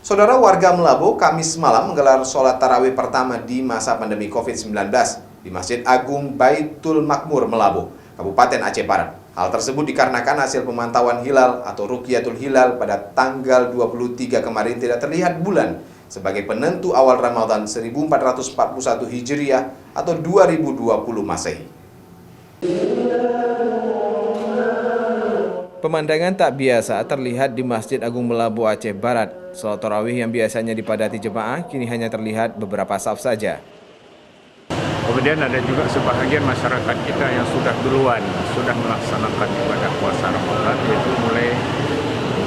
Saudara, warga Melabu Kamis malam menggelar sholat tarawih pertama di masa pandemi COVID-19 di Masjid Agung Baitul Makmur Melabu, Kabupaten Aceh Barat. Hal tersebut dikarenakan hasil pemantauan hilal atau Rukyatul Hilal pada tanggal 23 kemarin tidak terlihat bulan sebagai penentu awal Ramadan 1441 Hijriah atau 2020 Masehi. Pemandangan tak biasa terlihat di Masjid Agung Melabu Aceh Barat. Sholat tarawih yang biasanya dipadati jemaah kini hanya terlihat beberapa saf saja. Kemudian ada juga sebahagian masyarakat kita yang sudah duluan sudah melaksanakan ibadah puasa Ramadan, yaitu mulai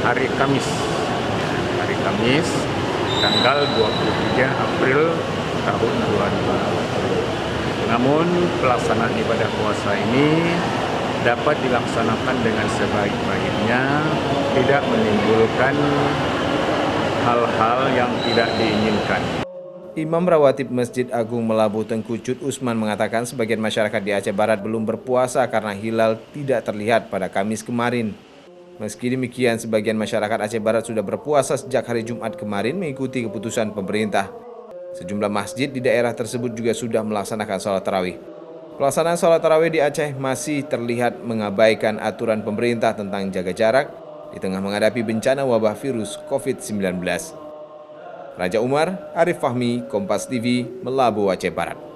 hari Kamis tanggal 23 April tahun 2020. Namun pelaksanaan ibadah puasa ini dapat dilaksanakan dengan sebaik-baiknya, tidak menimbulkan hal-hal yang tidak diinginkan. Imam Rawatib Masjid Agung Melabu Tengku Cut Usman mengatakan sebagian masyarakat di Aceh Barat belum berpuasa karena hilal tidak terlihat pada Kamis kemarin. Meski demikian, sebagian masyarakat Aceh Barat sudah berpuasa sejak hari Jumat kemarin mengikuti keputusan pemerintah. Sejumlah masjid di daerah tersebut juga sudah melaksanakan sholat tarawih. Pelaksanaan sholat tarawih di Aceh masih terlihat mengabaikan aturan pemerintah tentang jaga jarak di tengah menghadapi bencana wabah virus COVID-19. Raja Umar, Arif Fahmi, Kompas TV, Melabu, Aceh Barat.